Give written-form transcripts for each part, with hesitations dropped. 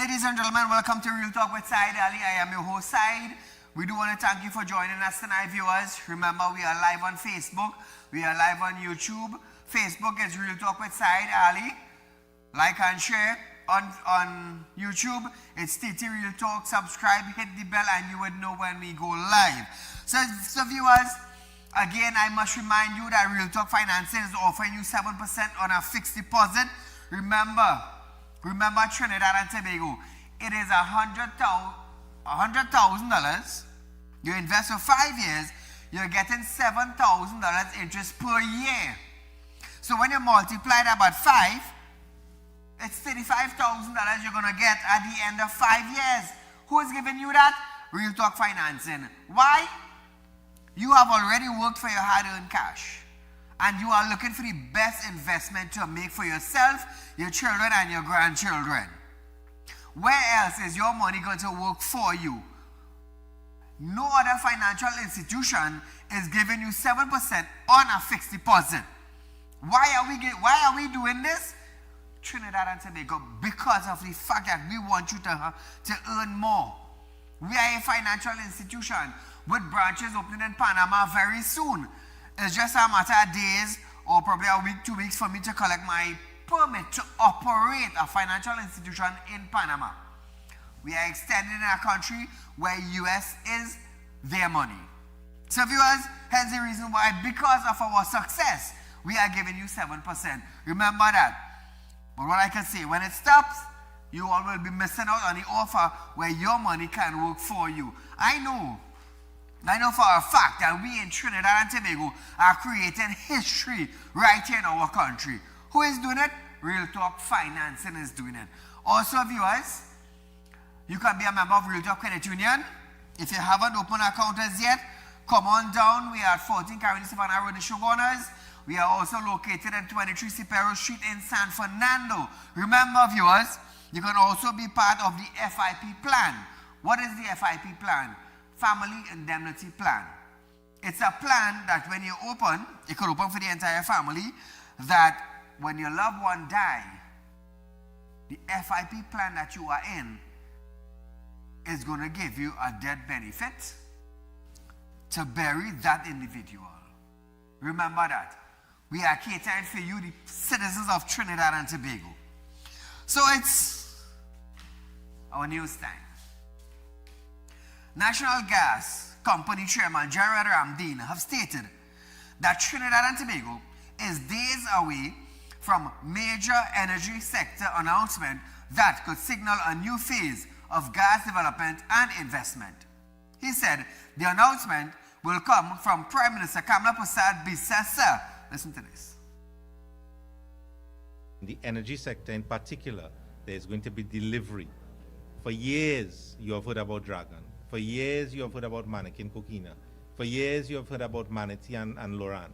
Ladies and gentlemen, welcome to Real Talk with Saieed Ali. I am your host, Saieed. We do want to thank you for joining us tonight, viewers. Remember, we are live on Facebook. We are live on YouTube. Facebook is Real Talk with Saieed Ali. Like and share. On YouTube, it's TT Real Talk. Subscribe, hit the bell, and you would know when we go live. So viewers, again, I must remind you that Real Talk Financing is offering you 7% on a fixed deposit. Remember Trinidad and Tobago. It is $100,000. You invest for 5 years, you're getting $7,000 interest per year. So when you multiply that by 5, it's $35,000 you're going to get at the end of 5 years. Who is giving you that? Real Talk Financing. Why? You have already worked for your hard-earned cash. And you are looking for the best investment to make for yourself, your children, and your grandchildren. Where else is your money going to work for you? No other financial institution is giving you 7% on a fixed deposit. Why are we doing this? Trinidad and Tobago, because of the fact that we want you to earn more. We are a financial institution with branches opening in Panama very soon. It's just a matter of days or probably a week, 2 weeks for me to collect my permit to operate a financial institution in Panama. We are extending in a country where US is their money. So viewers, hence the reason why, because of our success, we are giving you 7%. Remember that. But what I can say, when it stops, you all will be missing out on the offer where your money can work for you. I know for a fact that we in Trinidad and Tobago are creating history right here in our country. Who is doing it? Real Talk Financing is doing it. Also, viewers, you can be a member of Real Talk Credit Union. If you haven't opened account as yet, come on down. We are at 14 Carolina Savannah Road in Shoguners. We are also located at 23 Cipero Street in San Fernando. Remember, viewers, you can also be part of the FIP plan. What is the FIP plan? Family Indemnity Plan. It's a plan that when you open, it could open for the entire family, that when your loved one die, the FIP plan that you are in is going to give you a death benefit to bury that individual. Remember that. We are catering for you, the citizens of Trinidad and Tobago. So it's our news time. National Gas Company Chairman Jared Ramdeen have stated that Trinidad and Tobago is days away from major energy sector announcement that could signal a new phase of gas development and investment. He said the announcement will come from Prime Minister Kamla Prasad Bisesa. Listen to this. In the energy sector in particular, there's going to be delivery. For years, you have heard about Dragon. For years, you have heard about Mannequin Coquina. For years, you have heard about Manatee and Loran.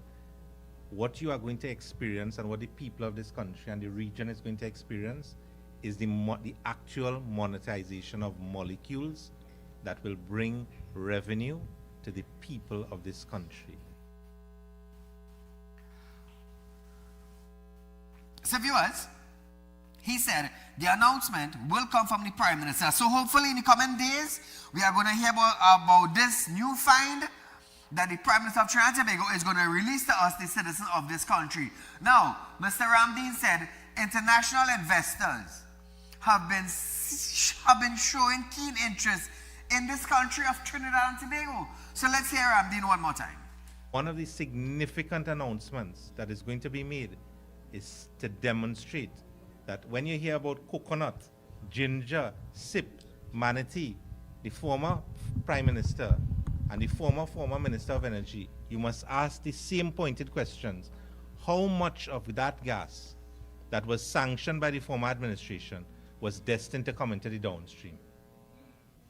What you are going to experience and what the people of this country and the region is going to experience is the actual monetization of molecules that will bring revenue to the people of this country. So viewers, he said the announcement will come from the Prime Minister. So hopefully in the coming days, we are going to hear about this new find that the Prime Minister of Trinidad and Tobago is going to release to us, the citizens of this country. Now, Mr. Ramdeen said international investors have been showing keen interest in this country of Trinidad and Tobago. So let's hear Ramdeen one more time. One of the significant announcements that is going to be made is to demonstrate that when you hear about coconut, ginger, sip, manatee, the former Prime Minister and the former Minister of Energy, you must ask the same pointed questions. How much of that gas that was sanctioned by the former administration was destined to come into the downstream?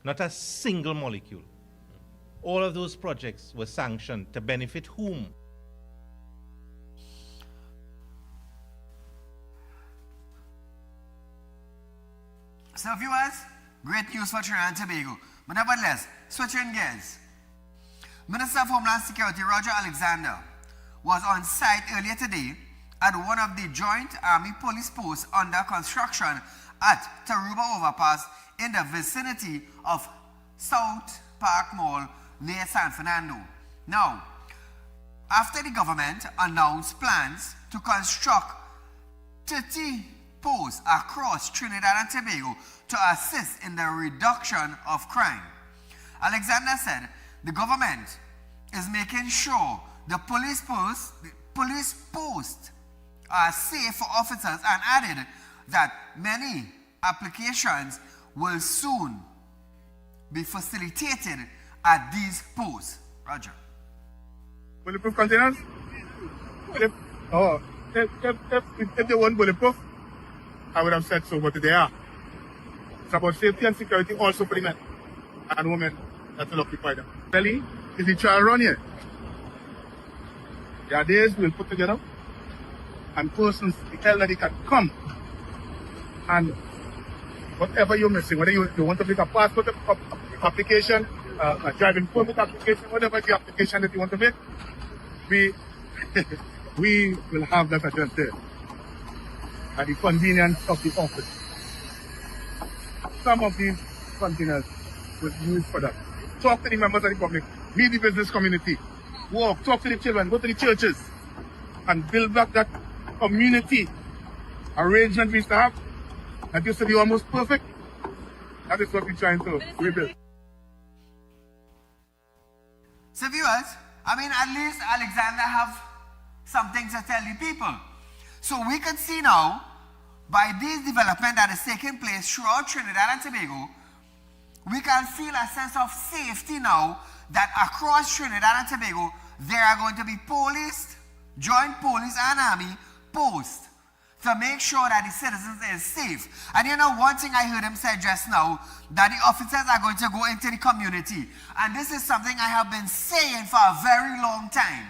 Not a single molecule. All of those projects were sanctioned to benefit whom? So viewers, great news for Trinidad and Tobago. But nevertheless, switching gears. Minister of Homeland Security Roger Alexander was on site earlier today at one of the joint Army police posts under construction at Taruba Overpass in the vicinity of South Park Mall near San Fernando. Now, after the government announced plans to construct 30 posts across Trinidad and Tobago to assist in the reduction of crime, Alexander said the government is making sure the police posts are safe for officers, and added that many applications will soon be facilitated at these posts. Roger. Bulletproof containers? If they weren't bulletproof, I would have said so, but they are. It's about safety and security also for the men and women that will occupy them. Really, is the trial run here? There are days we'll put together and persons tell that they can come and whatever you're missing, whether you want to make a passport application, a driving permit application, whatever the application that you want to make, we will have that address there at the convenience of the office. Some of these containers will be used for that. Talk to the members of the public, meet the business community, walk, talk to the children, go to the churches, and build back that community arrangement we used to have. That used to be almost perfect. That is what we're trying to rebuild. So viewers, I mean, at least Alexander have something to tell the people. So we can see now, by this development that is taking place throughout Trinidad and Tobago, we can feel a sense of safety now that across Trinidad and Tobago, there are going to be police, joint police and army posts to make sure that the citizens is safe. And you know, one thing I heard him say just now, that the officers are going to go into the community. And this is something I have been saying for a very long time.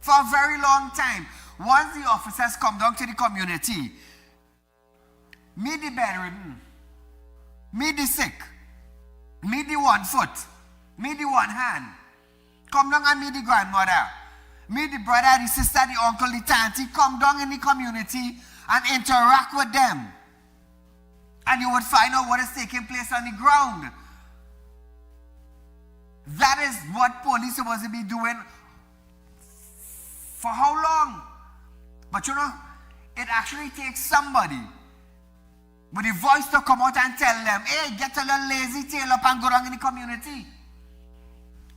For a very long time. Once the officers come down to the community, meet the bedridden, meet the sick, meet the 1 foot, meet the 1 hand, come down and meet the grandmother, meet the brother, the sister, the uncle, the auntie, come down in the community and interact with them. And you would find out what is taking place on the ground. That is what police are supposed to be doing for how long? But you know, it actually takes somebody with a voice to come out and tell them, hey, get a little lazy tail up and go down in the community.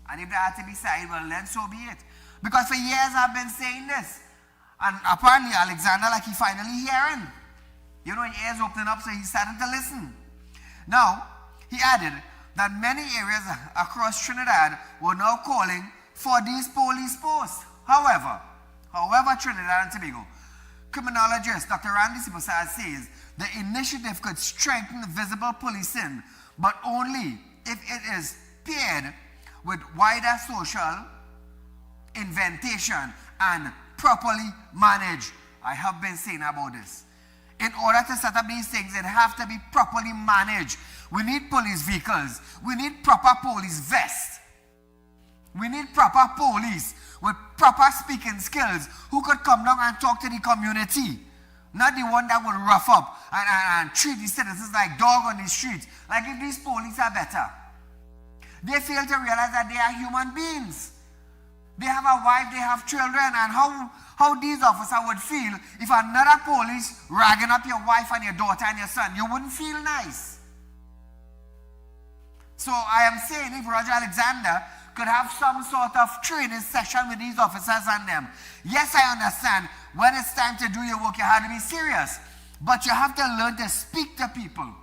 And if they had to decide, well, then so be it. Because for years I've been saying this. And apparently Alexander, like he finally hearing. You know, his ears opening up, so he's starting to listen. Now, he added that many areas across Trinidad were now calling for these police posts. However, Trinidad and Tobago criminologist Dr. Randy Sibosad says the initiative could strengthen visible policing, but only if it is paired with wider social inventation and properly managed. I have been saying about this. In order to set up these things, it have to be properly managed. We need police vehicles. We need proper police vests. We need proper police with proper speaking skills who could come down and talk to the community. Not the one that would rough up and treat the citizens like dog on the street. Like if these police are better. They fail to realize that they are human beings. They have a wife, they have children, and how these officers would feel if another police ragging up your wife and your daughter and your son. You wouldn't feel nice. So I am saying if Roger Alexander could have some sort of training session with these officers and them. Yes, I understand. When it's time to do your work, you have to be serious. But you have to learn to speak to people.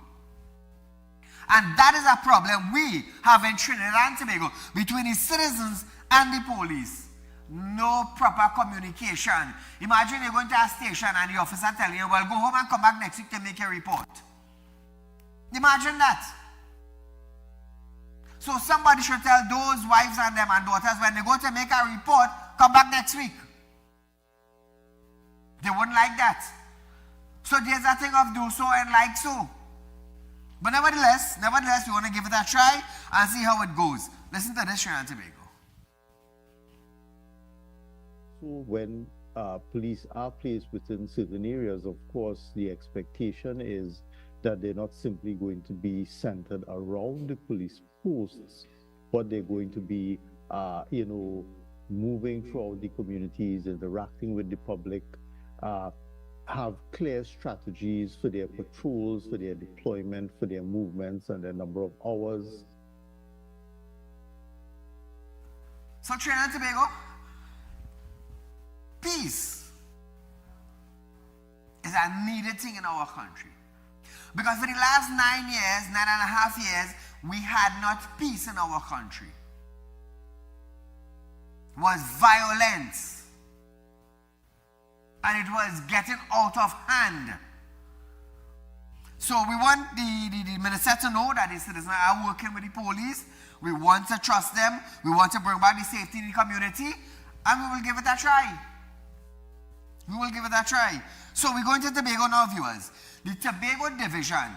And that is a problem we have in Trinidad and Tobago between the citizens and the police. No proper communication. Imagine you're going to a station and the officer telling you, well, go home and come back next week to make a report. Imagine that. So somebody should tell those wives and them and daughters when they go to make a report, come back next week. They wouldn't like that. So there's a thing of do so and like so. But nevertheless, we want to give it a try and see how it goes. Listen to this, Trinidad and Tobago. So when police are placed within certain areas, of course, the expectation is that they're not simply going to be centered around the police posts, but they're going to be, moving throughout the communities, interacting with the public, have clear strategies for their patrols, for their deployment, for their movements, and their number of hours. So Trinidad and Tobago, peace is a needed thing in our country. Because for the last 9 years, 9.5 years, we had not peace in our country. It was violence. And it was getting out of hand. So we want the minister to know that the citizens are working with the police. We want to trust them. We want to bring back the safety in the community. And we will give it a try. We will give it a try. So we're going to Tobago now, viewers. The Tobago Division,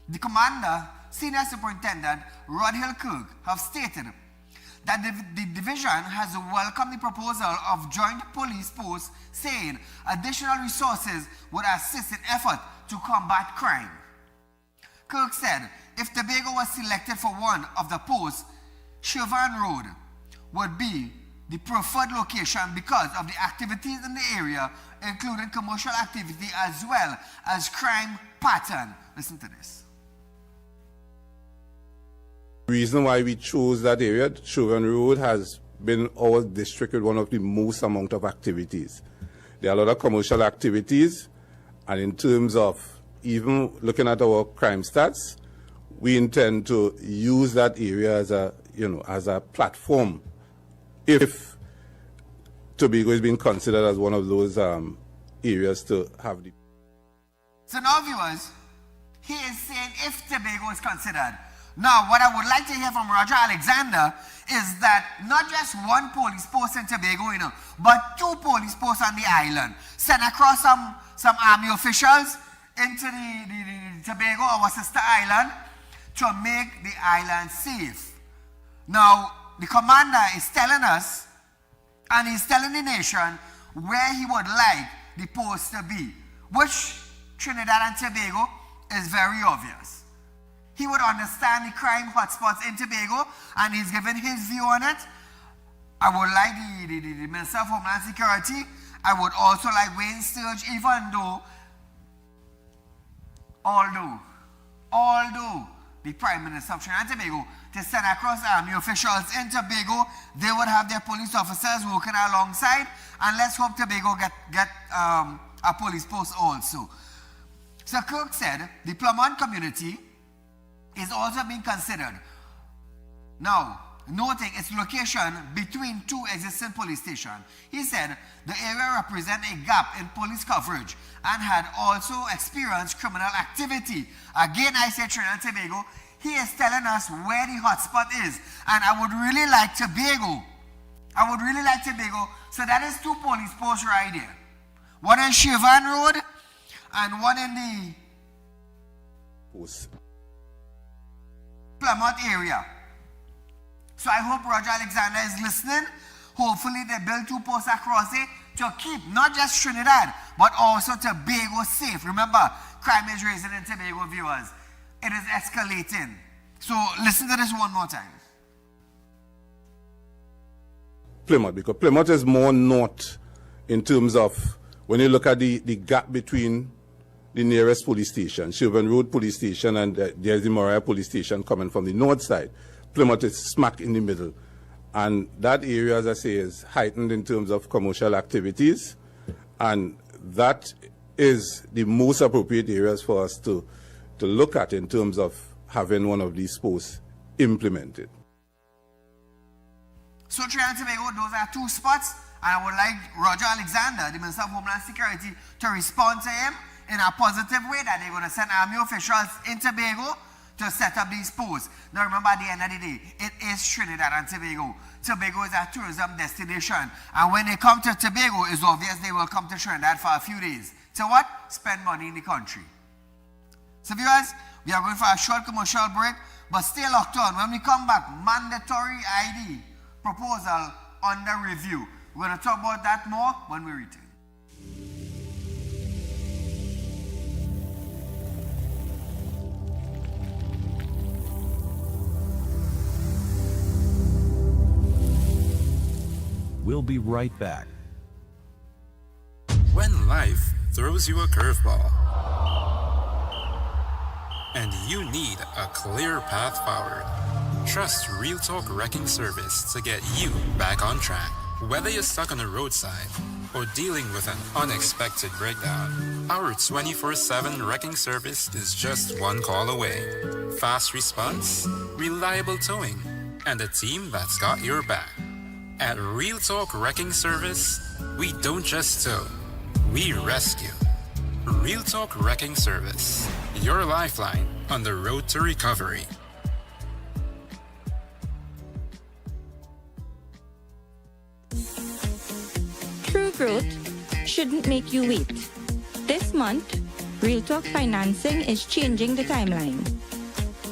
the commander, Senior Superintendent Rodhill Kirk, have stated that the division has welcomed the proposal of joint police posts, saying additional resources would assist in effort to combat crime. Kirk said if Tobago was selected for one of the posts, Chauvin Road would be the preferred location because of the activities in the area, including commercial activity as well as crime pattern. Listen to this. The reason why we chose that area, Chauvin Road, has been our district with one of the most amount of activities. There are a lot of commercial activities, and in terms of even looking at our crime stats, we intend to use that area as a, as a platform if Tobago is being considered as one of those areas to have the. So now, viewers, he is saying if Tobago is considered. Now, what I would like to hear from Roger Alexander is that not just one police post in Tobago, but 2 police posts on the island. Send across some army officials into the Tobago, our sister island, to make the island safe. Now, the commander is telling us, and he's telling the nation, where he would like the post to be, which Trinidad and Tobago is very obvious. He would understand the crime hotspots in Tobago, and he's given his view on it. I would like the Minister of Homeland Security. I would also like Wayne Sturge, even though, although the Prime Minister of Trinidad and Tobago to send across army officials in Tobago, they would have their police officers working alongside, and let's hope Tobago get a police post also. So Kirk said the Plumont community is also being considered. Now, noting its location between 2 existing police stations, he said the area represents a gap in police coverage and had also experienced criminal activity. Again, I say Trinidad and Tobago, he is telling us where the hotspot is, and I would really like Tobago. So that is 2 police posts right there. One in Chauvin Road and one in the Plymouth area. So I hope Roger Alexander is listening. Hopefully they build 2 posts across it to keep not just Trinidad, but also Tobago safe. Remember, crime is rising in Tobago, viewers. It is escalating. So listen to this one more time. Plymouth, because Plymouth is more north in terms of when you look at the gap between the nearest police station, Chauvin Road Police Station, and there's the Moriah Police Station coming from the north side. Plymouth is smack in the middle. And that area, as I say, is heightened in terms of commercial activities. And that is the most appropriate areas for us to look at in terms of having one of these posts implemented. So Trinidad and Tobago, those are 2 spots. And I would like Roger Alexander, the Minister of Homeland Security, to respond to him in a positive way that they're going to send army officials in Tobago to set up these posts. Now remember, at the end of the day, it is Trinidad and Tobago. Tobago is a tourism destination. And when they come to Tobago, it's obvious they will come to Trinidad for a few days. So what? Spend money in the country. So viewers, we are going for a short commercial break, but stay locked on. When we come back, mandatory ID proposal under review. We're going to talk about that more when we return. We'll be right back. When life throws you a curveball and you need a clear path forward, trust Real Talk Wrecking Service to get you back on track. Whether you're stuck on the roadside or dealing with an unexpected breakdown, our 24/7 wrecking service is just one call away. Fast response, reliable towing, and a team that's got your back. At Real Talk Wrecking Service, we don't just tow, we rescue. Real Talk Wrecking Service, your lifeline on the road to recovery. True growth shouldn't make you wait. This month, Real Talk Financing is changing the timeline.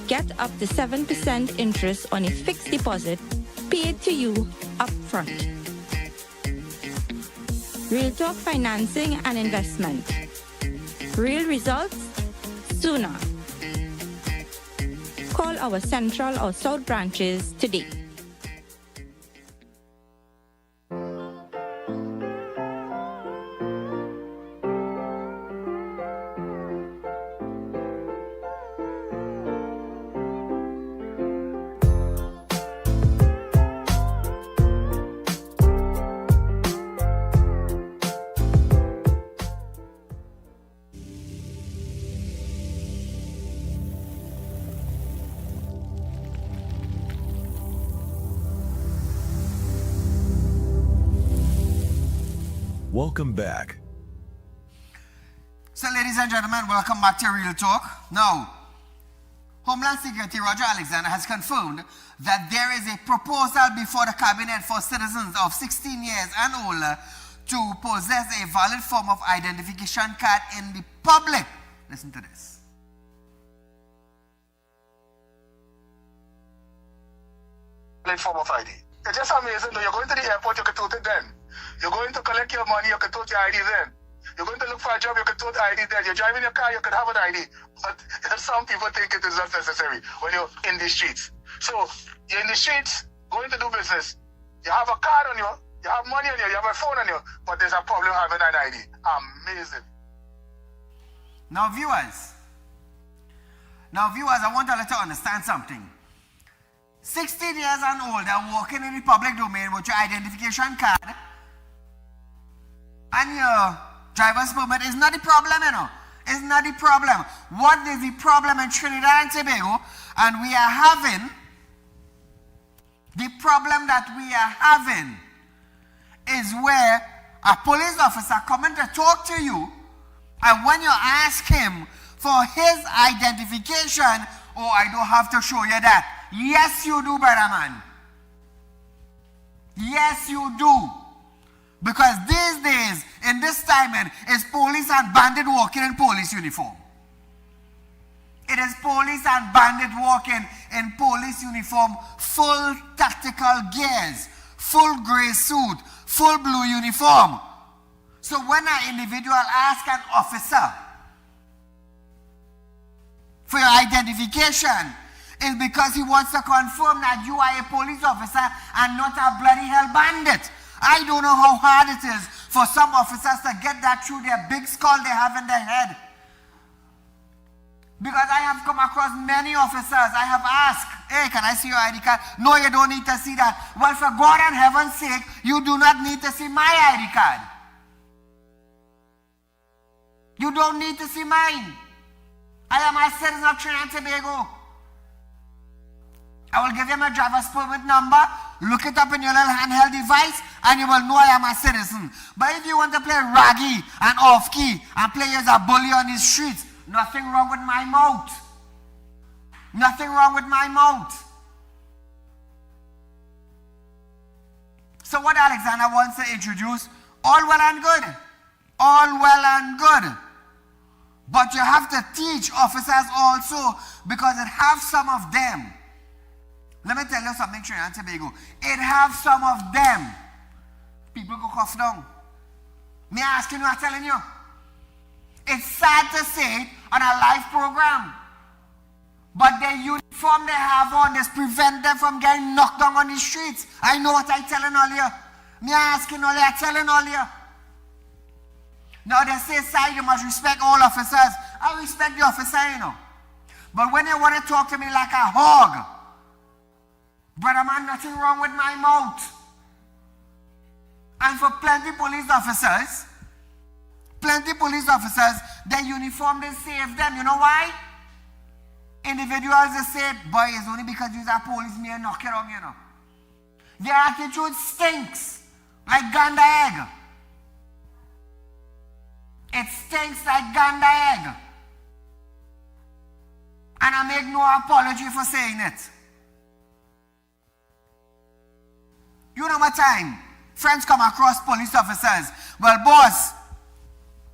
Get up to 7% interest on a fixed deposit paid to you upfront. Real Talk Financing and Investment. Real results sooner. Call our Central or South branches today. Welcome back. So, ladies and gentlemen, welcome back to Real Talk. Now, Homeland Security Roger Alexander has confirmed that there is a proposal before the cabinet for citizens of 16 years and older to possess a valid form of identification card in the public. Listen to this. Valid form of ID. It's just amazing. You're going to the airport, you can tote it then. You're going to collect your money, you can tote your ID then. You're going to look for a job, you can tote the ID then. You're driving your car, you can have an ID. But some people think it is not necessary when you're in the streets. So, you're in the streets, going to do business. You have a card on you, you have money on you, you have a phone on you, but there's a problem having an ID. Amazing. Now, viewers, I want to let you understand something. 16 years and older, walking in the public domain with your identification card and your driver's permit is not the problem, you know. It's not the problem. What is the problem in Trinidad and Tobago? And we are having, the problem that we are having is where a police officer coming to talk to you, and when you ask him for his identification, oh, I don't have to show you that. Yes, you do, brother man. Yes, you do. Because these days, in this timing, is police and bandit walking in police uniform. It is police and bandit walking in police uniform, full tactical gears, full gray suit, full blue uniform. So when an individual asks an officer for your identification, it's because he wants to confirm that you are a police officer and not a bloody hell bandit. I don't know how hard it is for some officers to get that through their big skull they have in their head. Because I have come across many officers, I have asked, hey, can I see your ID card? No, you don't need to see that. Well, for God and heaven's sake, you do not need to see my ID card. You don't need to see mine. I am a citizen of Trinidad and Tobago. I will give you my driver's permit number, look it up in your little handheld device, and you will know I am a citizen. But if you want to play raggy and off-key and play as a bully on the streets, nothing wrong with my mouth. Nothing wrong with my mouth. So what Alexander wants to introduce, all well and good. All well and good. But you have to teach officers also, because it have some of them. Let me tell you something, Trinidad and Tobago. It have some of them. People go cough down. Me asking you, I'm telling you. It's sad to say it on a live program. But the uniform they have on, this prevent them from getting knocked down on the streets. I know what I telling earlier. Me asking all you, telling all you. Now they say, side, you must respect all officers. I respect the officer, you know. But when you want to talk to me like a hog, brother man, nothing wrong with my mouth. And for plenty police officers, their uniform, they save them. You know why? Individuals, they say, boy, it's only because you're a policeman, knock it on, you know. Their attitude stinks like gander egg. It stinks like gander egg. And I make no apology for saying it. You know what time friends come across police officers. Well, boss,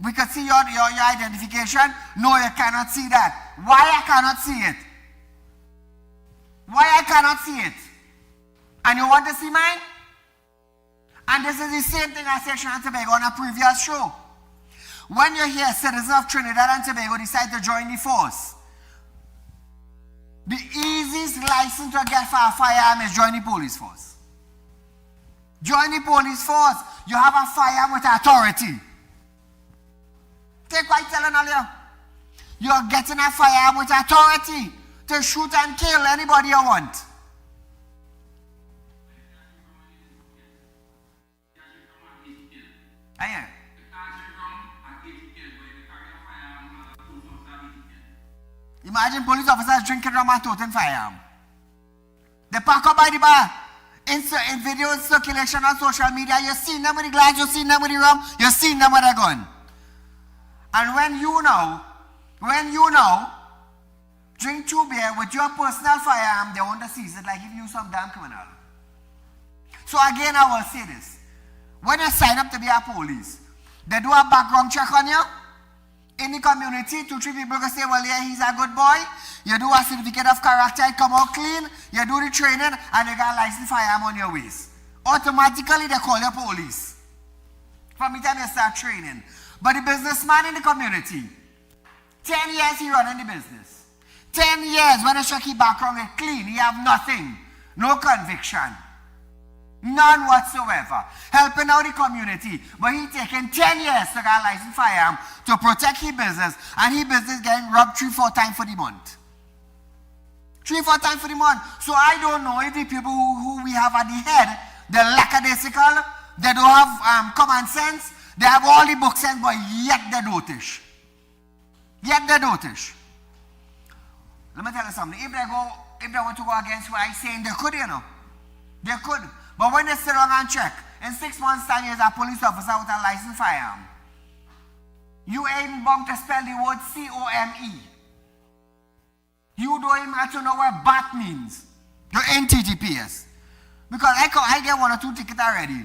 we could see your identification. No, you cannot see that. Why I cannot see it? Why I cannot see it? And you want to see mine? And this is the same thing I said Trinidad and Tobago on a previous show. When you hear citizens of Trinidad and Tobago decide to join the force, the easiest license to get for a firearm is join the police force. Join the police force, you have a firearm with authority. Take what I'm telling all you. You're getting a firearm with authority to shoot and kill anybody you want. Aye. Imagine police officers drinking rum and toting firearm. They park up by the bar. In video circulation on social media, you've seen them with the glass, you've seen them with the rum, you've seen them with a gun. And when you know, drink 2 beer with your personal firearm, they want to seize it like if you some damn criminal. So again, I will say this. When you sign up to be a police, they do a background check on you. In the community, 2-3 people can say, well, yeah, he's a good boy. You do a certificate of character, it come out clean. You do the training, and you got a license firearm on your waist. Automatically, they call you police. From the time you start training. But the businessman in the community, 10 years he running the business. 10 years, when you check his background, it's clean. He have nothing. No conviction. None whatsoever. Helping out the community. But he taking 10 years to get a license firearm to protect his business. And his business getting robbed 3-4 times for the month. 3-4 times for the month. So I don't know if the people who we have at the head, they're lackadaisical, they don't have common sense, they have all the book sense, but yet they're dotish. Let me tell you something. If they want to go against what I'm saying, they could, you know. They could. But when they sit down and check, in 6 months' time, you're a police officer with a licensed firearm. You ain't bound to spell the word C-O-M-E. You don't even have to know what BAT means. Your NTTPS. Because I get 1 or 2 tickets already.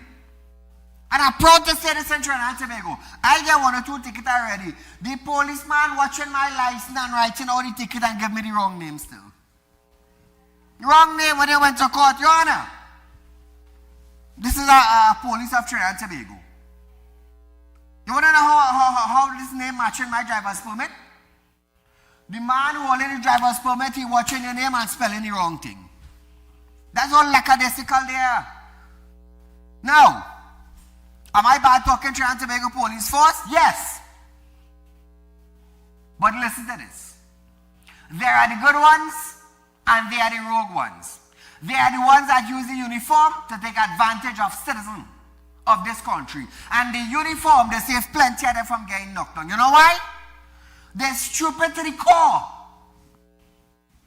And I'm proud to say this in Trinidad and Tobago. I get 1 or 2 tickets already. The policeman watching my license and writing all the ticket and give me the wrong name still. Wrong name when they went to court, Your Honor. This is a police of Trinidad and Tobago. You want to know how this name matching my driver's permit? The man who holding the driver's permit, he watching your name and spelling the wrong thing. That's all lackadaisical there. Now, am I bad talking Trinidad and Tobago police force? Yes. But listen to this. There are the good ones and there are the rogue ones. They are the ones that use the uniform to take advantage of citizens of this country. And the uniform, they save plenty of them from getting knocked down. You know why? They're stupid to the core.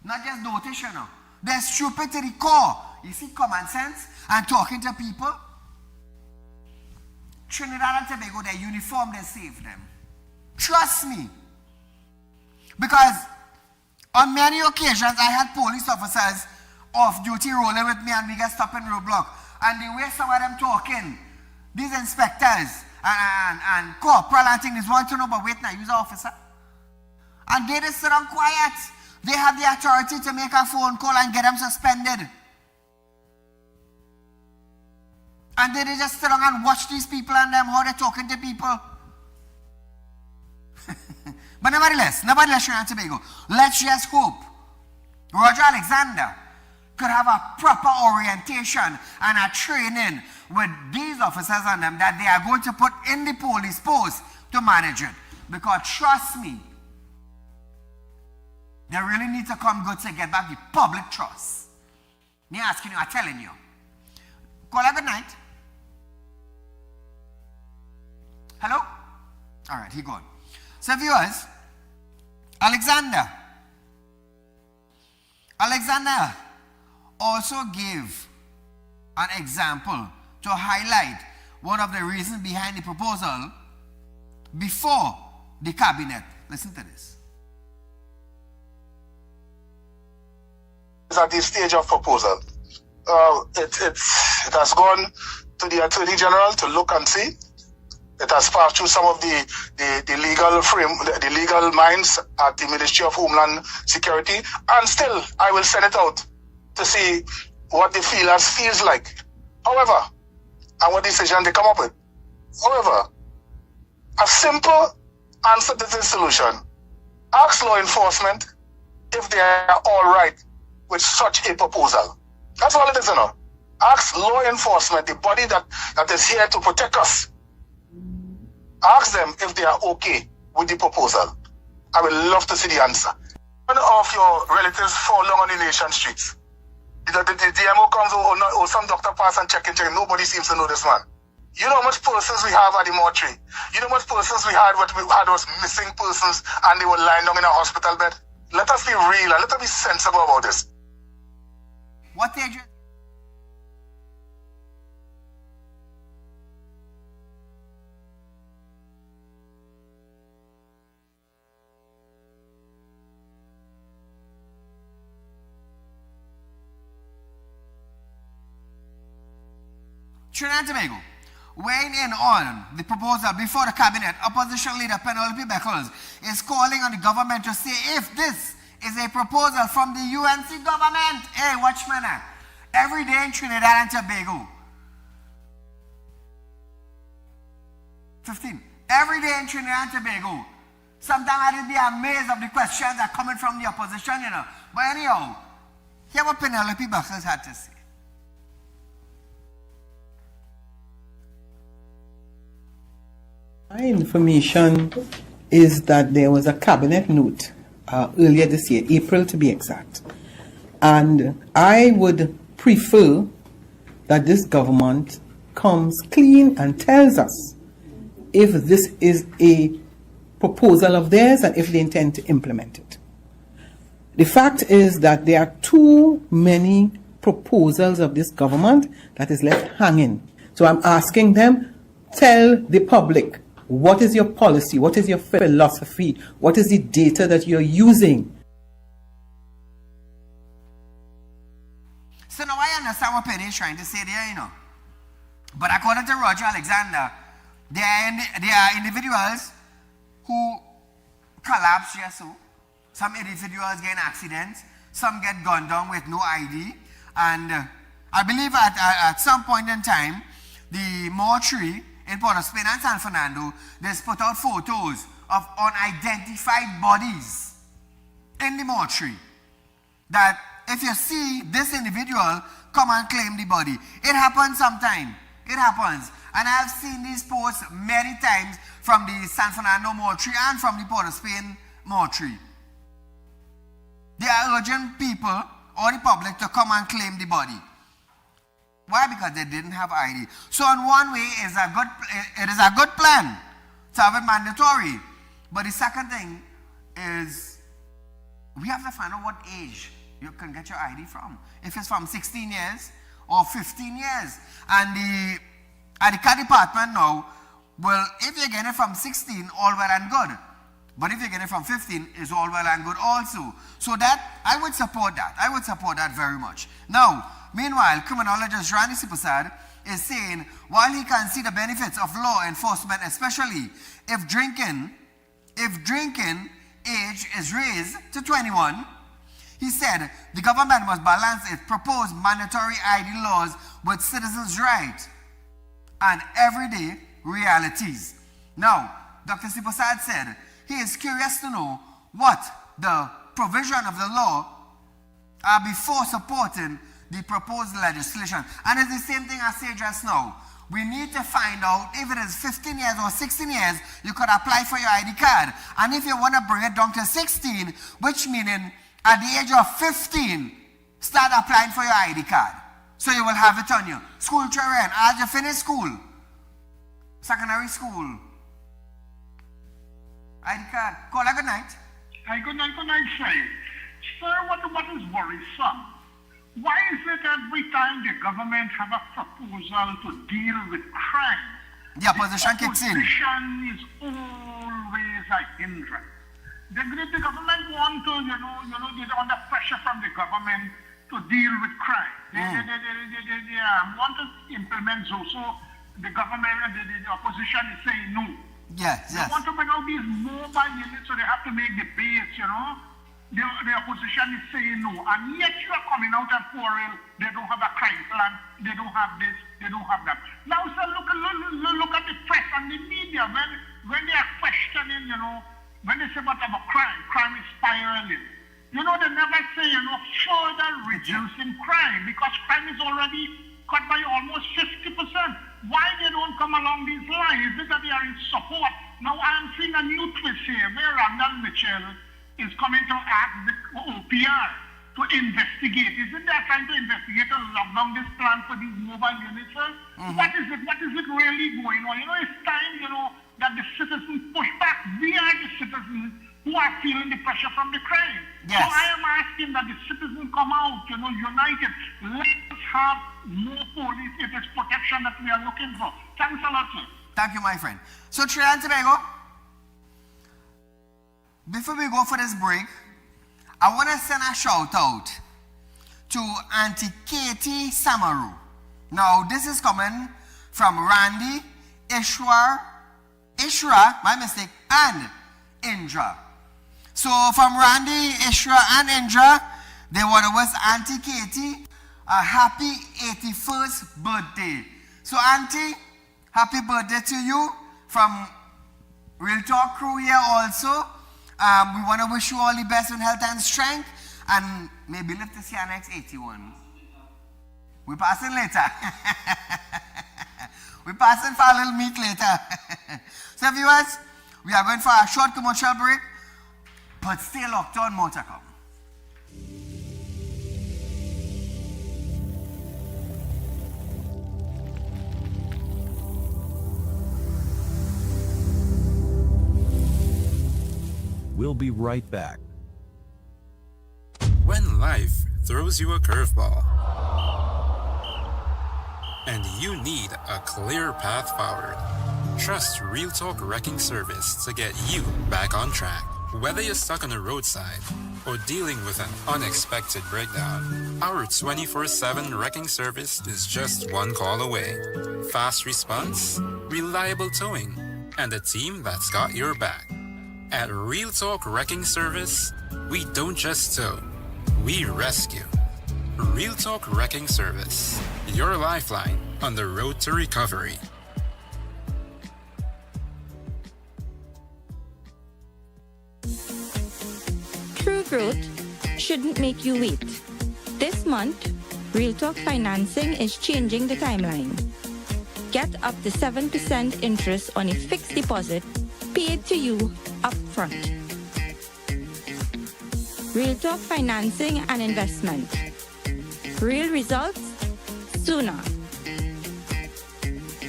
Not just dotish, you know. They're stupid to the core. You see common sense and talking to people. Trinidad and Tobago, their uniform, they save them. Trust me. Because on many occasions, I had police officers off duty rolling with me and we get stopped in roadblock. And the way some of them talking, these inspectors and corporal and things want to know, but wait now, you're an officer. And they just sit down quiet. They have the authority to make a phone call and get them suspended. And they just sit down and watch these people and them, how they're talking to people. But nevertheless, Trinidad and Tobago, let's just hope Roger Alexander could have a proper orientation and a training with these officers on them that they are going to put in the police post to manage it. Because trust me, they really need to come good to get back the public trust. Me asking you, I'm telling you. Call a good night. Hello? All right, he gone. So viewers, Alexander also gave an example to highlight one of the reasons behind the proposal before the cabinet. Listen to this. It's at the stage of proposal. It has gone to the Attorney General to look and see. It has passed through some of the legal minds at the Ministry of Homeland Security, and still I will send it out to see what the feels like. However, and what decision they come up with. However, a simple answer to this solution: ask law enforcement if they are all right with such a proposal. That's all it is, you know. Ask law enforcement, the body that is here to protect us. Ask them if they are okay with the proposal. I would love to see the answer. One of your relatives fall down on the nation streets. The DMO comes or some doctor pass and check. Nobody seems to know this man. You know how much persons we have at the mortuary? You know how much persons we had was missing persons and they were lying down in a hospital bed? Let us be real and let us be sensible about this. What age? Trinidad and Tobago, weighing in on the proposal before the cabinet, opposition leader Penelope Beckles is calling on the government to see if this is a proposal from the UNC government. Hey, watchman, every day in Trinidad and Tobago. 15. Every day in Trinidad and Tobago. Sometimes I'd be amazed of the questions that are coming from the opposition, you know. But anyhow, hear what Penelope Beckles had to say. My information is that there was a cabinet note earlier this year, April to be exact. And I would prefer that this government comes clean and tells us if this is a proposal of theirs and if they intend to implement it. The fact is that there are too many proposals of this government that is left hanging. So I'm asking them, tell the public, what is your policy? What is your philosophy? What is the data that you're using? So now I understand what Penny is trying to say there, you know. But according to Roger Alexander, there are individuals who collapse, yes, so. Some individuals get in accidents, some get gunned down with no ID. And I believe at some point in time, the mortuary in Port of Spain and San Fernando, they put out photos of unidentified bodies in the mortuary. That if you see this individual, come and claim the body. It happens sometime. It happens. And I've seen these posts many times from the San Fernando mortuary and from the Port of Spain mortuary. They are urging people or the public to come and claim the body. Why? Because they didn't have ID. So in one way, it is a good plan to have it mandatory. But the second thing is we have to find out what age you can get your ID from. If it's from 16 years or 15 years. And the car department now, well, if you get it from 16, all well and good. But if you get it from 15, it's all well and good also. So that, I would support that. I would support that very much. Now, meanwhile, criminologist Randy Sipasad is saying, while he can see the benefits of law enforcement, especially if drinking age is raised to 21, he said the government must balance its proposed mandatory ID laws with citizens' rights and everyday realities. Now, Dr. Sipasad said he is curious to know what the provision of the law are before supporting the proposed legislation. And it's the same thing I said just now. We need to find out if it is 15 years or 16 years, you could apply for your ID card. And if you want to bring it down to 16, which meaning at the age of 15, start applying for your ID card. So you will have it on you. School children, as you finish school, secondary school, ID card. Call a good night. Good night, Saeed. Sir, what is worrisome? Why is it every time the government have a proposal to deal with crime, the opposition kicks in? Opposition is always a hindrance. The government want to, they're under pressure from the government to deal with crime. They want to implement so the government and the opposition is saying no. Yes. They want to bring out these mobile units, so they have to make debates, The opposition is saying no, and yet you are coming out and quarrel. They don't have a crime plan. They don't have this. They don't have that. Now, sir, look at the press and the media when they are questioning, when they say about crime is spiraling. They never say, further reducing crime, because crime is already cut by almost 50%. Why they don't come along these lines? Is it that they are in support? Now, I am seeing a new twist here where Randall Mitchell is coming to ask the OPR to investigate. Isn't they trying to investigate and lock down this plan for these mobile units, sir? Mm-hmm. What is it really going on? It's time, that the citizens push back. We are the citizens who are feeling the pressure from the crime. Yes. So I am asking that the citizens come out, united. Let us have more police. It is protection that we are looking for. Thanks a lot, sir. Thank you, my friend. So, Trinidad and Tobago, before we go for this break, I want to send a shout out to Auntie Katie Samaru. Now, this is coming from Randy, Ishra, my mistake, and Indra. So, from Randy, Ishra, and Indra, they want to wish Auntie Katie a happy 81st birthday. So, Auntie, happy birthday to you from Real Talk crew here also. We want to wish you all the best in health and strength, and maybe live to see our next 81. We're passing later. We're passing for a little meet later. So viewers, we are going for a short commercial break, but stay locked on, more to come. We'll be right back. When life throws you a curveball and you need a clear path forward, trust Real Talk Wrecking Service to get you back on track. Whether you're stuck on the roadside or dealing with an unexpected breakdown, our 24/7 wrecking service is just one call away. Fast response, reliable towing, and a team that's got your back. At Real Talk Wrecking Service, we don't just tow, we rescue. Real Talk Wrecking Service, your lifeline on the road to recovery. True growth shouldn't make you wait. This month, Real Talk Financing is changing the timeline. Get up to 7% interest on a fixed deposit paid to you upfront. Real Talk Financing and Investment. Real results sooner.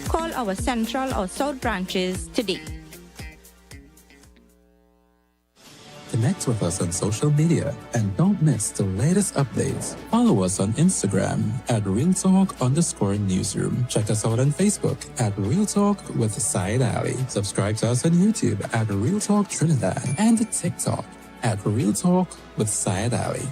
Call our Central or South branches today. Connect with us on social media and don't miss the latest updates. Follow us on Instagram at RealTalk_Newsroom. Check us out on Facebook at Real Talk with Saieed Ali. Subscribe to us on YouTube at Real Talk Trinidad and TikTok at Real Talk with Saieed Ali.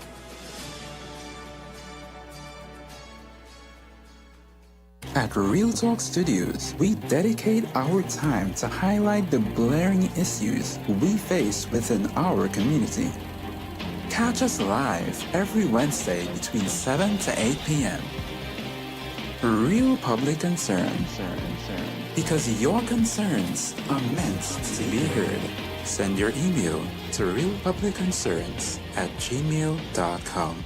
At Real Talk Studios, we dedicate our time to highlight the glaring issues we face within our community. Catch us live every Wednesday between 7 to 8 p.m. Real Public Concerns. Because your concerns are meant to be heard. Send your email to realpublicconcerns@gmail.com.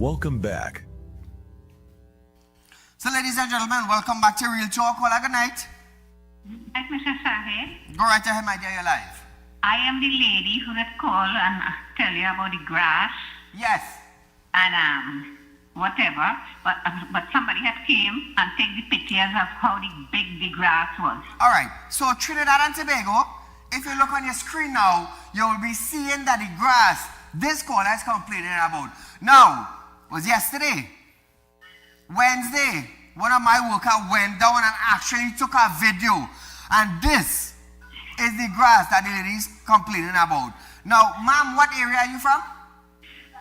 Welcome back. So, ladies and gentlemen, welcome back to Real Talk. Well, good night. Like Mr. Saheed, Go right ahead, my dear, you're live. I am the lady who had called and tell you about the grass Yes. and whatever, but somebody had came and take the pictures of how big the grass was. All right. So, Trinidad and Tobago, if you look on your screen now, you will be seeing that the grass this caller is complaining about. Now, was yesterday, Wednesday, one of my workers went down and actually took a video, and this is the grass that the lady is complaining about. Now, ma'am, what area are you from?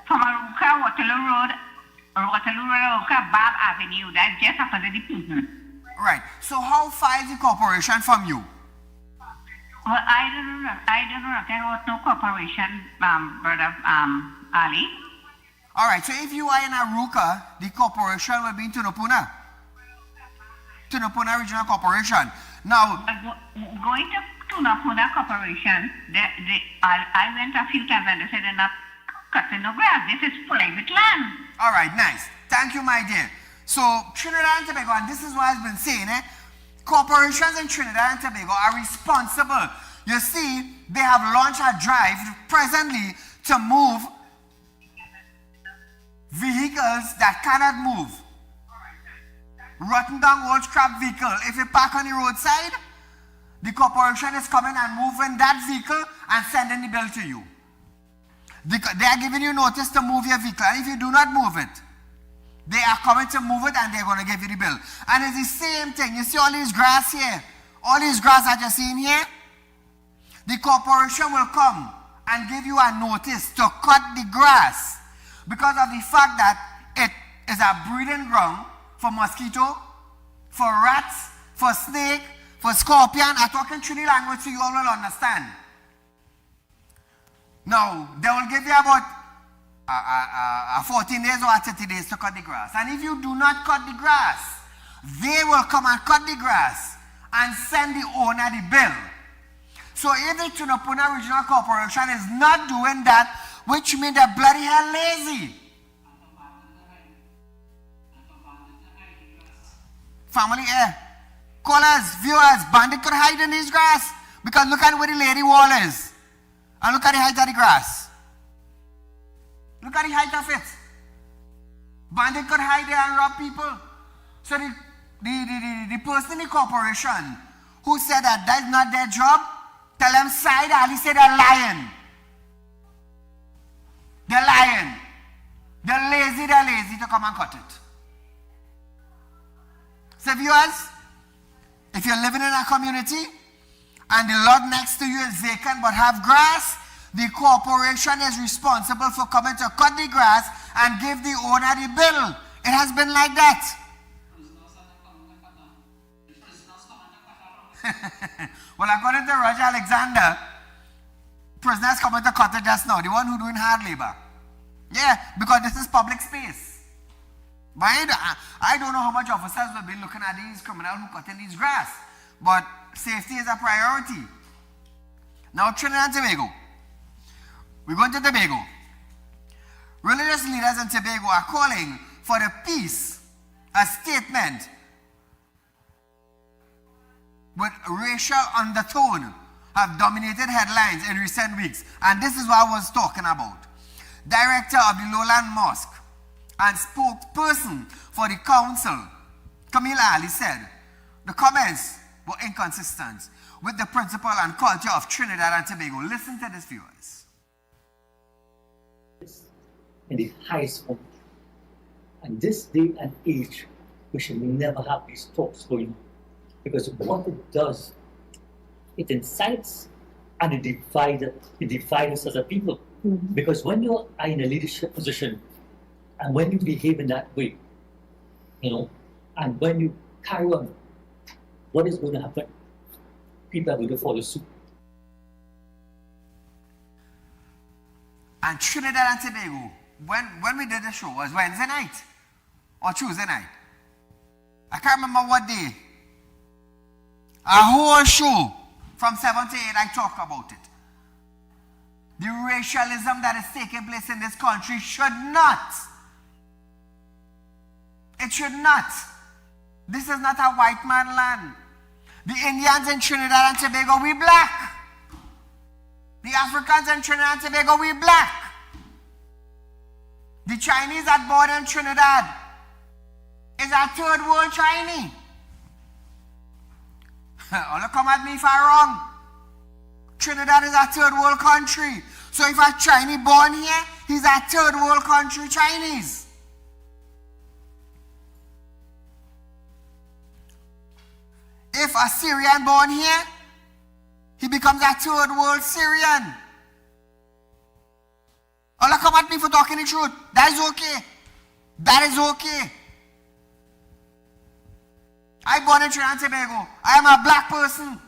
From Aruka, Waterloo Road, Bob Avenue, that's just opposite the prison. Right. So how far is the corporation from you? Well, I don't know. There was no corporation, brother Ali. All right. So if you are in Aruka, the corporation will be in Tunapuna. Tunapuna Regional Corporation. Now, Going to Tunapuna Corporation, I went a few times and they said they're not cutting no grass. This is private land. all right, nice. Thank you, my dear. So Trinidad and Tobago, and this is what I've been saying, corporations in Trinidad and Tobago are responsible. You see, they have launched a drive presently to move vehicles that cannot move. Rotten down old scrap vehicle. If you park on the roadside, the corporation is coming and moving that vehicle and sending the bill to you. They are giving you notice to move your vehicle, and if you do not move it, they are coming to move it and they're going to give you the bill. And it's the same thing. You see all these grass here, all these grass that you're seeing here, the corporation will come and give you a notice to cut the grass because of the fact that it is a breeding ground for mosquito, for rats, for snake, for scorpion. I talk in Trini language so you all will understand. Now, they will give you about 14 days or 30 days to cut the grass. And if you do not cut the grass, they will come and cut the grass and send the owner the bill. So if the Tunapuna Regional Corporation is not doing that, which means they're bloody hell lazy. Family, callers, viewers, bandit could hide in this grass because look at where the lady wall is. And look at the height of the grass. Look at the height of it. Bandit could hide there and rob people. So the person in the corporation who said that that's not their job, tell them Saieed Ali said they're lying. They're lying. They're lazy to come and cut it. So viewers, if you're living in a community and the lot next to you is vacant but have grass, the corporation is responsible for coming to cut the grass and give the owner the bill. It has been like that. Well, according to Roger Alexander, prisoners coming to cut it just now, the one who doing hard labor. Yeah, because this is public space. But I don't know how much officers will be looking at these criminals who cut in these grass. But safety is a priority. Now, Trinidad and Tobago. We're going to Tobago. Religious leaders in Tobago are calling for the peace, a statement with racial undertone have dominated headlines in recent weeks. And this is what I was talking about. Director of the Lowland Mosque and spokesperson for the council, Saieed Ali, said the comments were inconsistent with the principle and culture of Trinidad and Tobago. Listen to this, viewers. In the highest form. And this day and age, we should never have these talks going on. Because what it does, it incites and it divides us as a people. Mm-hmm. Because when you are in a leadership position, and when you behave in that way, and when you carry on, what is going to happen? People are going to follow suit. And Trinidad and Tobago, when we did the show, was Wednesday night or Tuesday night. I can't remember what day. A whole show from 7 to 8, I talk about it. The racialism that is taking place in this country should not It should not. This is not a white man land. The Indians in Trinidad and Tobago, we black. The Africans in Trinidad and Tobago, we black. The Chinese that born in Trinidad is a third world Chinese. All come at me if I'm wrong. Trinidad is a third world country. So if a Chinese born here, he's a third world country Chinese. If a Syrian born here, he becomes a third world Syrian. All come at me for talking the truth. That is okay. That is okay. I born in Trinidad and Tobago. I am a black person.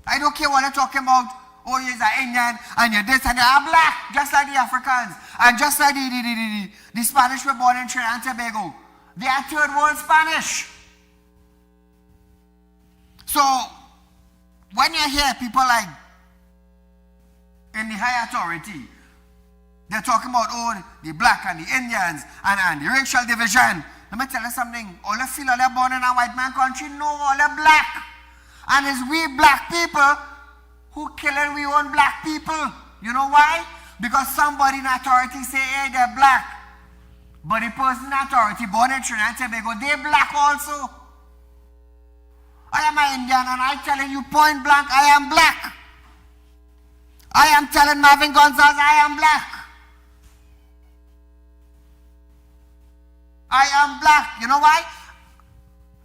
I don't care what they're talking about. Oh, you're an Indian and you're this and you're black, just like the Africans. And just like the Spanish were born in Trinidad and Tobago. They are third world Spanish. So, when you hear people like in the high authority, they're talking about, oh, the black and the Indians and the racial division. Let me tell you something. All the feel they're born in a white man country, no, all they're black. And it's we black people who killing we own black people. You know why? Because somebody in authority say, hey, they're black. But the person in authority born in Trinidad and Tobago, they're black also. I am an Indian and I'm telling you point blank, I am black. I am telling Marvin Gonzalez, I am black. I am black. You know why?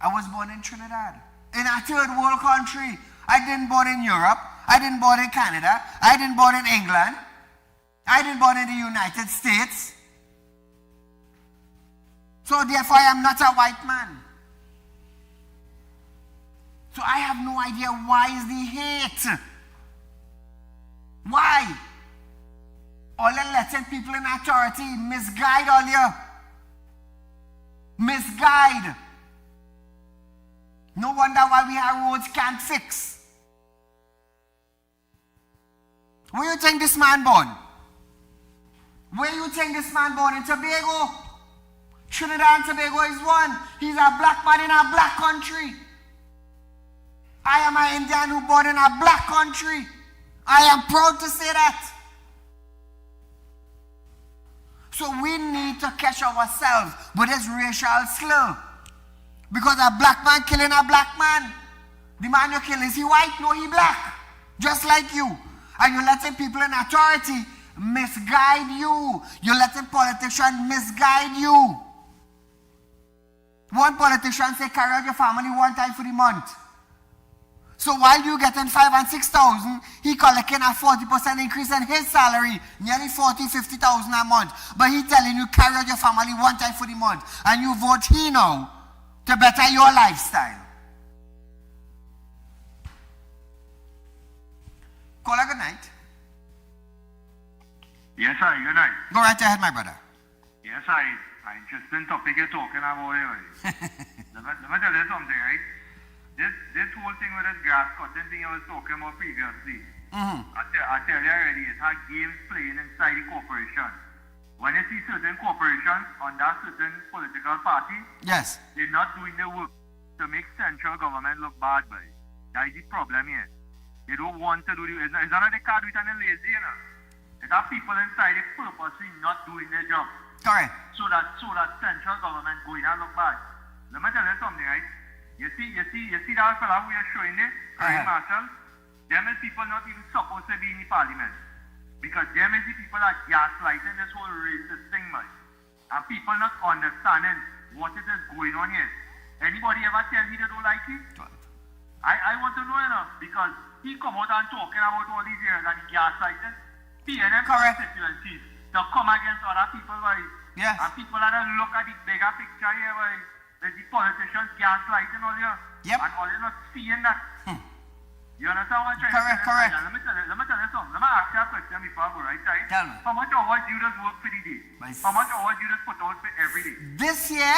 I was born in Trinidad, in a third world country. I didn't born in Europe. I didn't born in Canada. I didn't born in England. I didn't born in the United States. So therefore I am not a white man. So I have no idea why is the hate. Why? All the letting people in authority misguide all you. Misguide. No wonder why we have roads can't fix. Where you think this man born? Where you think this man born? In Tobago? Trinidad and Tobago is one. He's a black man in a black country. I am an Indian who born in a black country. I am proud to say that. So we need to catch ourselves with this racial slur. Because a black man killing a black man. The man you kill, is he white? No, he black. Just like you. And you're letting people in authority misguide you. You're letting politicians misguide you. One politician say carry out your family one time for the month. So while you getting 5,000 and 6,000, he collecting a 40% increase in his salary, nearly 40,000, 50,000 a month. But he telling you carry out your family one time for the month, and you vote he now to better your lifestyle. Call a good night. Yes, sir. Good night. Go right ahead, my brother. Yes, sir. Interesting topic you're talking about here. Let me tell you something, right? This whole thing with this grass cutting thing I was talking about previously, I tell you already, it had games playing inside the corporation. When you see certain corporations under certain political party, yes, they're not doing their work to make central government look bad, boy. That is the problem here. They don't want to do it. It's not that they can't do it and they're lazy, you know. It's that people inside they purposely not doing their job. Correct. So that central government going and look bad. Let me tell you something, right? You see that fellow who you're showing there, Marshall? Them is people not even supposed to be in the parliament. Because them is the people that gaslighting this whole racist thing, man. And people not understanding what it is going on here. Anybody ever tell me they don't like it? I want to know enough because he come out and talking about all these years and he gaslighting PNM constituencies to come against other people, right? Yes. And people that look at the bigger picture here, right? The politicians gaslighting all you. Yep. And all you not seeing that. You understand what I'm trying to say? Correct. Let me tell you something. Let me ask you a question before I go, right? Tell me. How much hours you just work for the day? How much hours you just put out for every day? This year,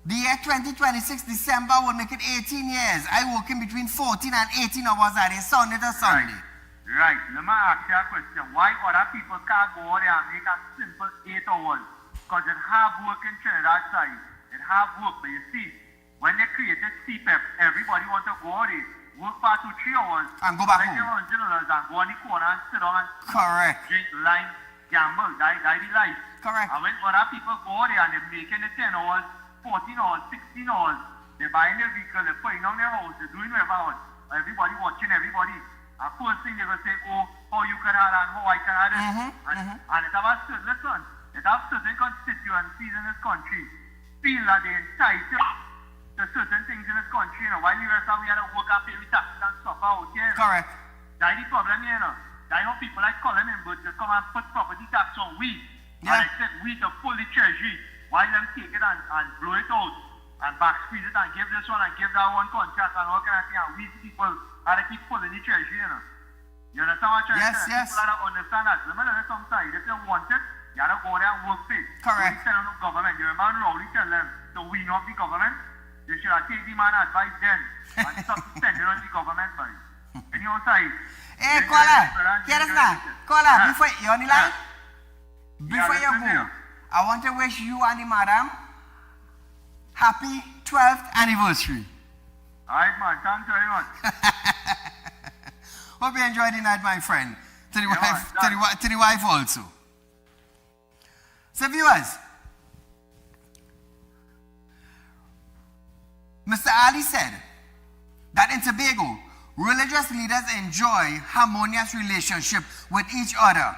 the year 2026, December, will make it 18 years. I work in between 14 and 18 hours a day, Sunday to Sunday. Right. Let me ask you a question. Why other people can't go out there and make a simple 8 hours? Because it's hard work in Trinidad side. it have work, but you see, when they created CPEP, everybody want to go out there, work for 2-3 hours, and go back like home. $100 and go on the corner and sit down and Correct. drink, lime, gamble, die the life. Correct. And when other people go out there and they're making the 10 hours, 14 hours, 16 hours, they're buying their vehicle, they're putting on their house, they're doing whatever, everybody watching everybody. And first thing they're going to say, oh, how you can have that and how I can have this. And it have a certain, listen, it have certain constituencies in this country feel that they're entitled to certain things in this country. You know, while the rest of we had to work and pay with taxes and stuff out here. Correct. That's the problem here, you know. That's how people like Colin and Bud just come and put property tax on weed. And expect weed to pull the treasury while them take it and blow it out and back squeeze it and give this one and give that one contract and all kind of thing. And we people are to keep pulling the treasury, you know. You understand what I'm trying to say? People are to understand that. Remember, there's some side. If you want it, you have to go there and work for it. Correct. When you tell them the government, you remember Rowley tell them to wean off the government? You should have taken the man advice then and stop spending on the government, boy. And your side. Hey, caller, hear us now. Caller, before you on the line? Before you go, I want to wish you and the madam happy 12th anniversary. Alright, man. Thanks very much. Hope you enjoyed the night, my friend. To the wife also. So, viewers, Mr. Ali said that in Tobago, religious leaders enjoy harmonious relationship with each other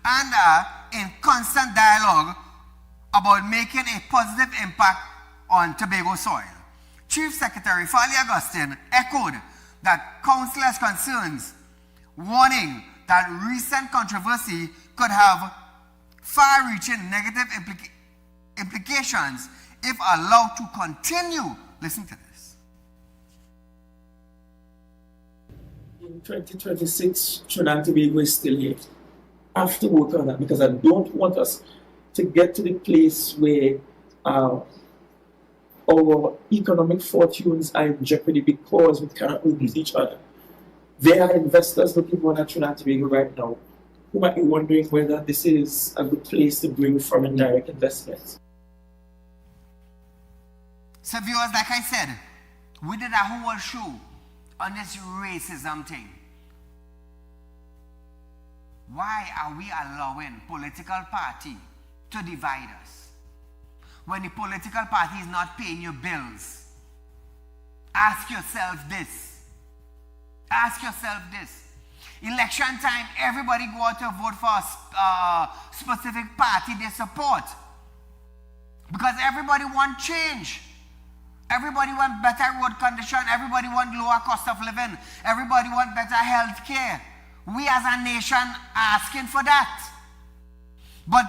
and are in constant dialogue about making a positive impact on Tobago soil. Chief Secretary Farley Augustine echoed that councillors' concerns, warning that recent controversy could have far-reaching negative implications if allowed to continue. Listen to this. In 2026, Trinidad and Tobago is still here. I have to work on that because I don't want us to get to the place where our economic fortunes are in jeopardy because we cannot work with each other. There are investors looking for Trinidad and Tobago right now who might be wondering whether this is a good place to bring foreign direct investments. So viewers, like I said, we did a whole show on this racism thing. Why are we allowing political party to divide us? When the political party is not paying your bills, ask yourself this. Ask yourself this. Election time, everybody go out to vote for a specific party they support. Because everybody want change. Everybody want better road condition. Everybody want lower cost of living. Everybody want better health care. We as a nation are asking for that. But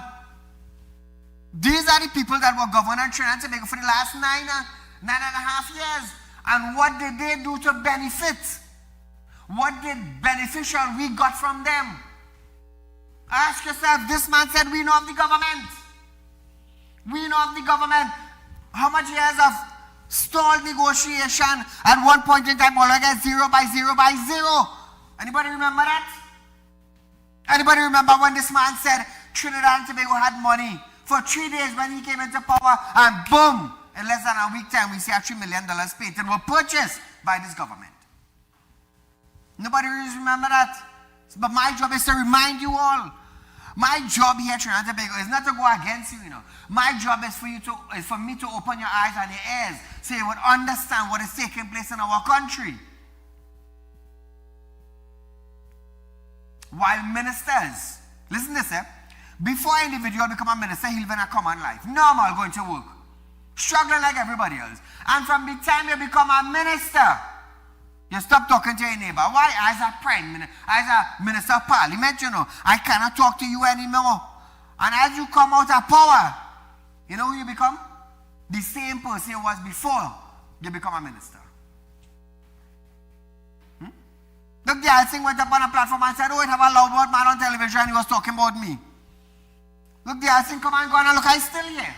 these are the people that were governing Trinidad and Tobago for the last nine and a half years. And what did they do to benefit? What did beneficial we got from them? Ask yourself, this man said we know of the government. We know of the government. How much years of stalled negotiation at one point in time, all I get 0 by 0 by 0. Anybody remember that? Anybody remember when this man said Trinidad and Tobago had money for 3 days when he came into power, and boom, in less than a week time, we see a $3 million patent were purchased by this government. Nobody really remember that. But my job is to remind you all. My job here at Trinidad and Tobago is not to go against you, My job is for me to open your eyes and your ears so you would understand what is taking place in our country. While ministers, listen to this, before an individual become a minister, he'll live in a common life. Normal, going to work. Struggling like everybody else. And from the time you become a minister, you stop talking to your neighbor. Why? As a prime minister, as a minister of parliament, I cannot talk to you anymore. And as you come out of power, you know who you become? The same person you was before you become a minister. Look, the other thing went up on a platform and said, oh, it have a loud man on television and he was talking about me. Look, the other thing come and go and look, I still here.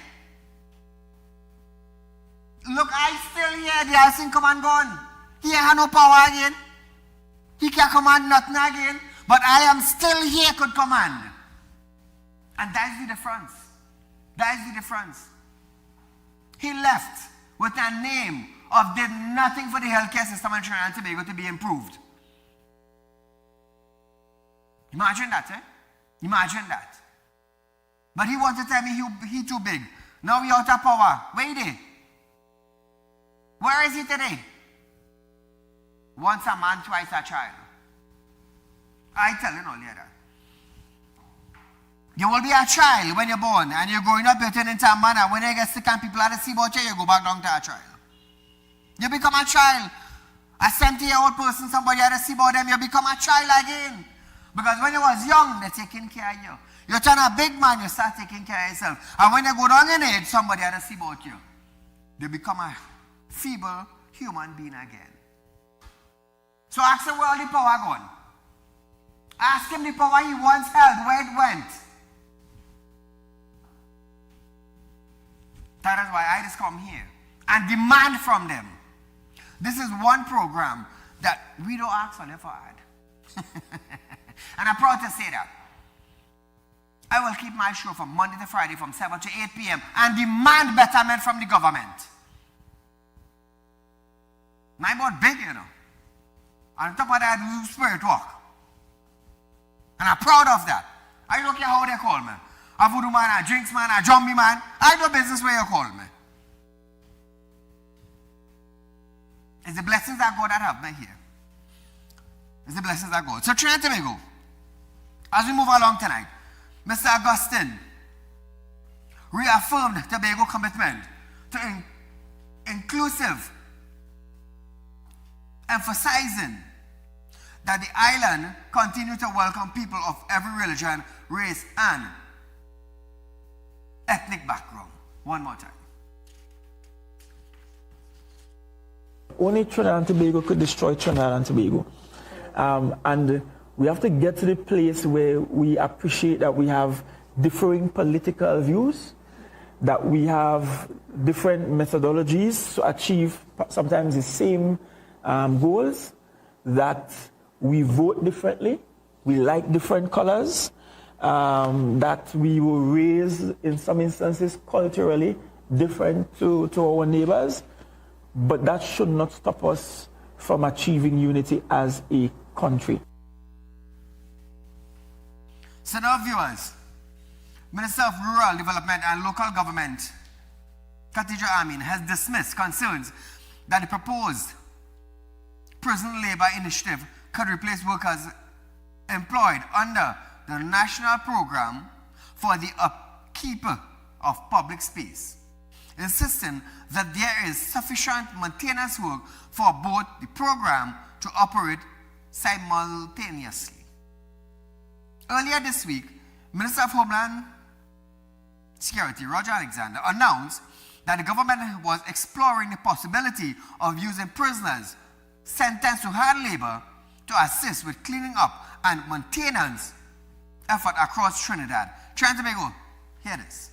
Look, I still here. The other thing come and gone. He ain't no power again. He can't command nothing again. But I am still here, could command. And that is the difference. That is the difference. He left with a name of did nothing for the healthcare system in Trinidad and Tobago to be improved. Imagine that, eh? Imagine that. But he wanted to tell me he too big. Now he out of power. Where is he? Where is he today? Once a man, twice a child. I tell you earlier that. You will be a child when you're born, and you're growing up, you're turning into a man, and when you get sick and people are to see about you, you go back down to a child. You become a child. A 70-year-old person, somebody had to see about them, you become a child again. Because when you was young, they're taking care of you. You turn a big man, you start taking care of yourself. And when you go down in age, somebody had to see about you. You become a feeble human being again. So ask him where all the power gone. Ask him the power he once held, where it went. That is why I just come here and demand from them. This is one program that we don't ask for, never had. And I'm proud to say that. I will keep my show from Monday to Friday from 7 to 8 p.m. and demand betterment from the government. My about big, you know. And on top of that, I do spirit work. And I'm proud of that. I don't care how they call me. A voodoo man, a drinks man, a zombie man. I do business where you call me. It's the blessings of God that have me here. It's the blessings of God. So Trinidad and Tobago, as we move along tonight, Mr. Augustine reaffirmed Tobago commitment to inclusive, emphasizing that the island continue to welcome people of every religion, race, and ethnic background. One more time. Only Trinidad and Tobago could destroy Trinidad and Tobago. And we have to get to the place where we appreciate that we have differing political views, that we have different methodologies to achieve sometimes the same goals, that we vote differently, we like different colors, that we were raised in some instances culturally different to our neighbors, but that should not stop us from achieving unity as a country. So now viewers, Minister of Rural Development and Local Government, Khadija Amin, has dismissed concerns that the proposed prison labor initiative could replace workers employed under the national program for the upkeep of public space, insisting that there is sufficient maintenance work for both the program to operate simultaneously. Earlier this week, Minister of Homeland Security, Roger Alexander, announced that the government was exploring the possibility of using prisoners sentenced to hard labor to assist with cleaning up and maintenance effort across Trinidad. Trinidad and Tobago, hear this.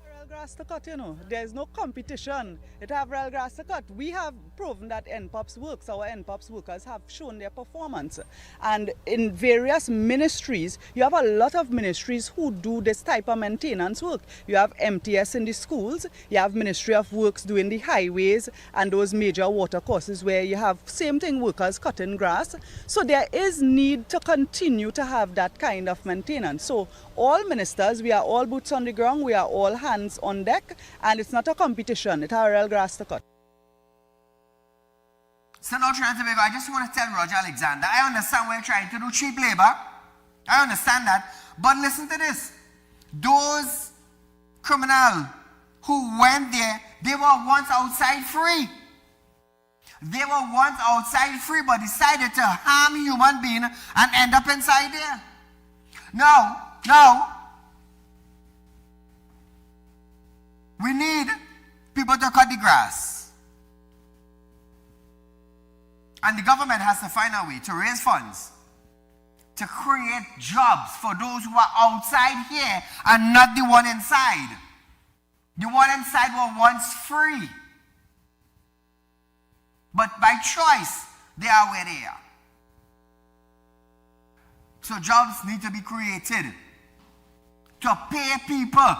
Real grass to cut, you know. There's no competition. It have real grass to cut. We have proven that NPOPs works. Our NPOPs workers have shown their performance. And in various ministries, you have a lot of ministries who do this type of maintenance work. You have MTS in the schools, you have Ministry of Works doing the highways and those major water courses where you have same thing workers cutting grass. So there is need to continue to have that kind of maintenance. So all ministers, we are all boots on the ground, we are all hands on deck, and it's not a competition, it's our real grass to cut. So now Trinidad and Tobago, I just want to tell Roger Alexander, I understand we're trying to do cheap labor. I understand that. But listen to this. Those criminals who went there, they were once outside free. They were once outside free but decided to harm human being and end up inside there. Now, we need people to cut the grass. And the government has to find a way to raise funds to create jobs for those who are outside here and not the one inside. The one inside were once free. But by choice, they are where they are. So jobs need to be created to pay people.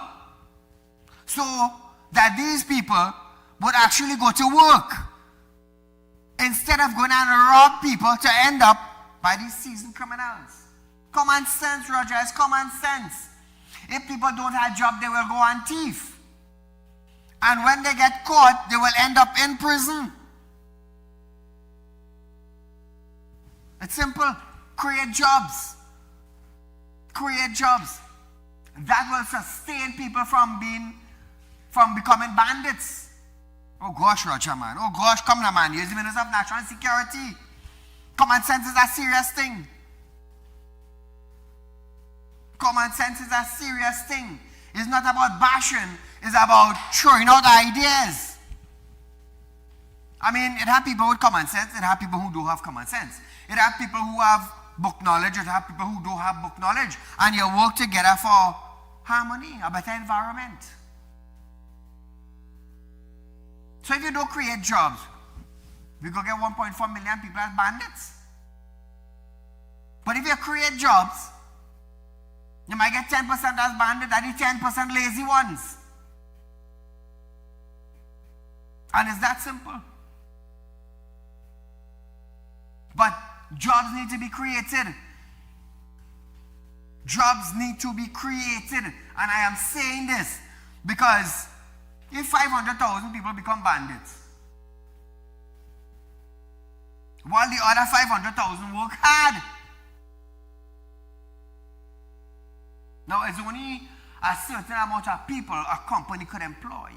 So that these people would actually go to work instead of going and rob people to end up by these seasoned criminals. Common sense, Roger, it's common sense. If people don't have a job, they will go on thief. And when they get caught, they will end up in prison. It's simple. Create jobs. Create jobs. That will sustain people from becoming bandits. Oh gosh, Roger, man. Oh gosh, come now, man. You're the Minister of National Security. Common sense is a serious thing. Common sense is a serious thing. It's not about bashing. It's about throwing out ideas. I mean, it have people with common sense. It have people who don't have common sense. It have people who have book knowledge. It have people who don't have book knowledge. And you work together for harmony, a better environment. So if you don't create jobs, we go get 1.4 million people as bandits. But if you create jobs, you might get 10% as bandits, and the 10% lazy ones. And it's that simple. But jobs need to be created. Jobs need to be created. And I am saying this because if 500,000 people become bandits, while the other 500,000 work hard, now it's only a certain amount of people a company could employ.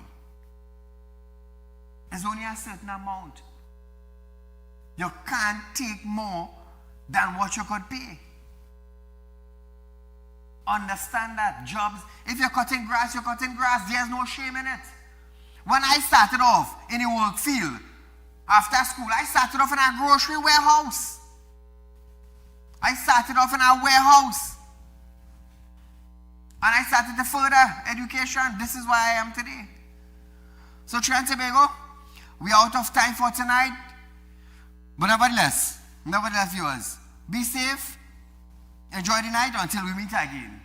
It's only a certain amount. You can't take more than what you could pay. Understand that. Jobs, if you're cutting grass, you're cutting grass. There's no shame in it. When I started off in the work field, after school, I started off in a grocery warehouse. I started off in a warehouse. And I started to further education. This is why I am today. So Trinidad and Tobago, we are out of time for tonight. But nevertheless, viewers, be safe. Enjoy the night until we meet again.